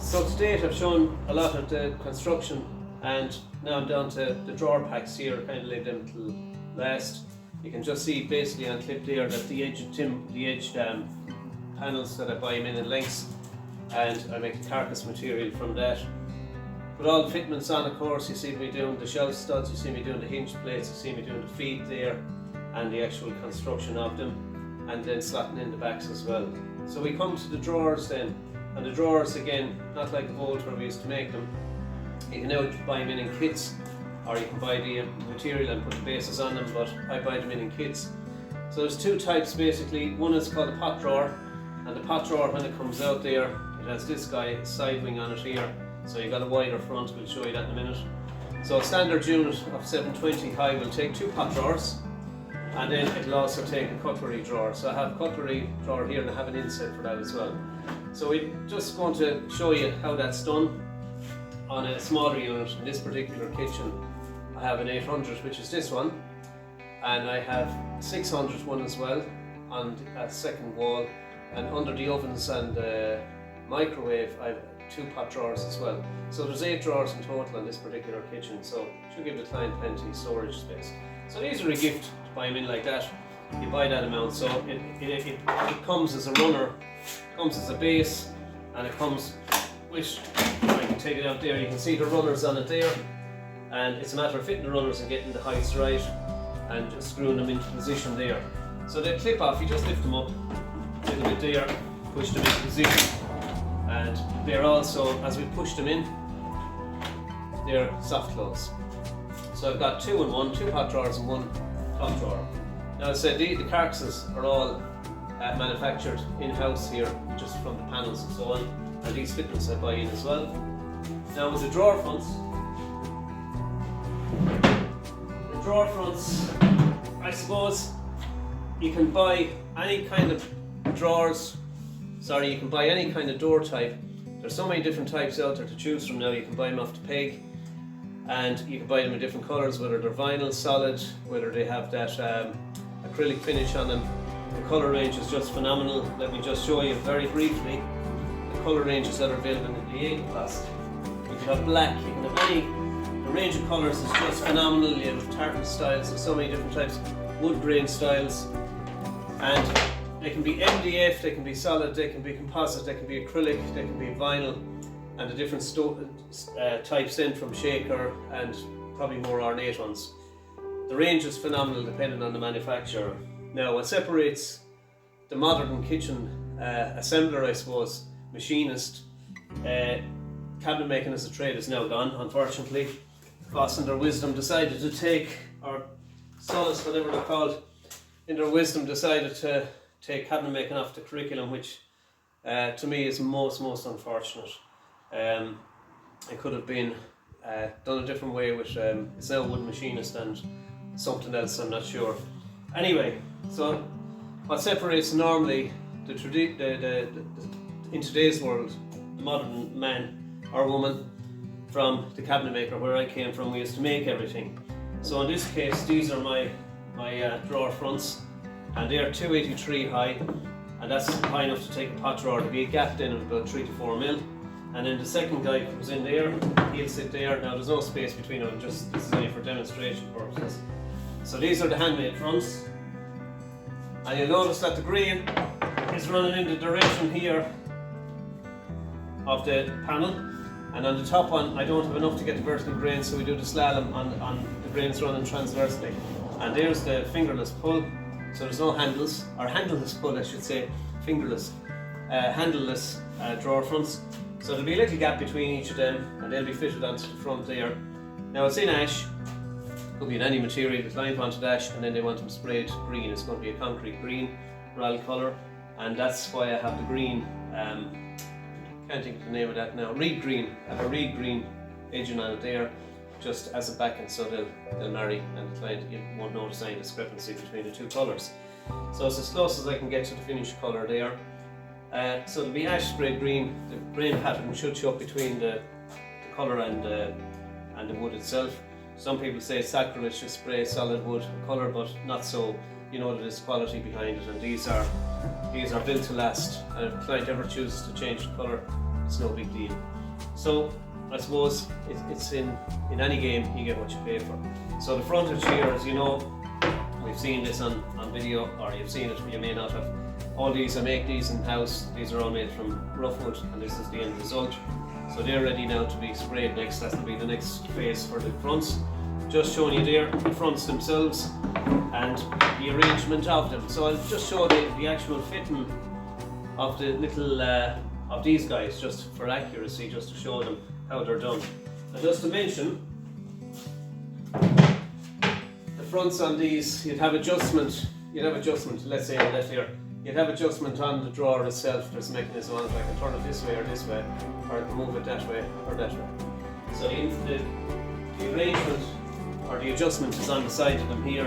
So to date I've shown a lot of the construction, and now I'm down to the drawer packs here. I kind of leave them till last. You can just see basically on clip there that the edged panels that I buy them in lengths, and I make the carcass material from that. Put all the fitments on, of course. You see me doing the shelf studs, you see me doing the hinge plates, you see me doing the feet there, and the actual construction of them, and then slotting in the backs as well. So we come to the drawers then, and the drawers again, not like the old where we used to make them. You can now buy them in kits, or you can buy the material and put the bases on them, but I buy them in kits. So there's two types basically. One is called a pot drawer, and the pot drawer, when it comes out there, it has this guy side wing on it here, so you've got a wider front. We'll show you that in a minute. So a standard unit of 720 high will take two pot drawers, and then it'll also take a cutlery drawer. So I have a cutlery drawer here, and I have an inset for that as well. So we're just going to show you how that's done on a smaller unit. In this particular kitchen I have an 800, which is this one, and I have a 600 one as well on that second wall, and under the ovens and the microwave I have two pot drawers as well. So there's 8 drawers in total in this particular kitchen, so it should give the client plenty of storage space. So these are a gift to buy them in like that. You buy that amount, so it comes as a runner, comes as a base, and it comes with, I can take it out there, you can see the runners on it there, and it's a matter of fitting the runners and getting the heights right and just screwing them into position there. So they clip off, you just lift them up a little bit there, push them into position, and they're also, as we push them in, they're soft close. So I've got 2 in 1, 2 pot drawers and 1 top drawer. Now I said the carcasses are all manufactured in-house here, just from the panels and so on, and these fitments I buy in as well. Now with the drawer fronts, I suppose you can buy any kind of drawers, you can buy any kind of door type. There's so many different types out there to choose from now. You can buy them off the peg, and you can buy them in different colours, whether they're vinyl, solid, whether they have that acrylic finish on them. The colour range is just phenomenal. Let me just show you very briefly the colour ranges that are available in the 8 class. You can have black, you can have any. The range of colours is just phenomenal. You have tartan styles, so many different types, wood grain styles, and they can be MDF, they can be solid, they can be composite, they can be acrylic, they can be vinyl, and the different types then from shaker and probably more ornate ones. The range is phenomenal depending on the manufacturer. Now what separates the modern kitchen assembler, I suppose, machinist, cabinet making as a trade is now gone, unfortunately. Foss in their wisdom decided to take, or solace, whatever they're called, in their wisdom decided to take cabinet making off the curriculum, which to me is most unfortunate. It could have been done a different way with it's now wood machinist and something else, I'm not sure. Anyway, so what separates normally in today's world, the modern man or woman, from the cabinet maker where I came from, we used to make everything. So in this case, these are my drawer fronts, and they are 283 high, and that's high enough to take a pot drawer. To be a gap then of about 3 to 4 mil. And then the second guy comes in there, he'll sit there. Now there's no space between them, just this is only for demonstration purposes. So these are the handmade fronts, and you'll notice that the green is running in the direction here of the panel, and on the top one I don't have enough to get the vertical grain, so we do the slalom on the grains running transversely. And there's the fingerless pull, so there's no handles, or handleless pull I should say, fingerless, handleless drawer fronts. So there'll be a little gap between each of them, and they'll be fitted onto the front there. Now it's in ash, could be in any material. The client wanted ash, and then they want them sprayed green. It's going to be a concrete green, RAL colour, and that's why I have the green, can't think of the name of that now, reed green. I have a reed green edging on it there, just as a backing, so they'll marry, and the client won't notice any discrepancy between the two colours. So it's as close as I can get to the finished colour there. So it'll be ash sprayed green. The grain pattern should show up between the colour and the wood itself. Some people say it's sacrilege to spray solid wood colour, but not so. You know that there's quality behind it, and these are built to last. And if the client ever chooses to change the colour, it's no big deal. So I suppose it's in any game you get what you pay for. So the frontage here, as you know, we've seen this on video, or you've seen it, you may not have. All these, I make these in-house. These are all made from rough wood, and this is the end result. So they're ready now to be sprayed next. That will be the next phase for the fronts. Just showing you there the fronts themselves and the arrangement of them. So I'll just show the actual fitting of the little of these guys, just for accuracy, just to show them how they're done. And just to mention, the fronts on these, you'd have adjustment. Let's say left here. You'd have adjustment on the drawer itself. There's a mechanism on it. I can turn it this way, or I can move it that way or that way. So the arrangement or the adjustment is on the side of them here.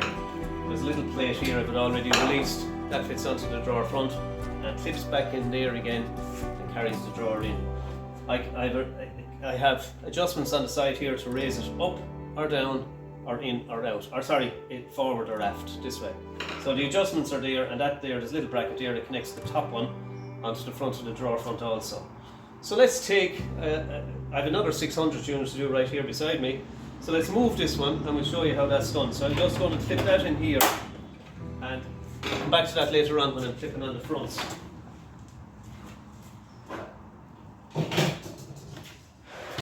There's a little plate here I've already released. That fits onto the drawer front and clips back in there again and carries the drawer in. I have adjustments on the side here to raise it up or down or in or out, or sorry, forward or aft, this way. So the adjustments are there, and there's a little bracket there that connects the top one onto the front of the drawer front also. So let's take, I have another 600 units to do right here beside me. So let's move this one and we'll show you how that's done. So I'm just going to clip that in here and come back to that later on when I'm clipping on the fronts.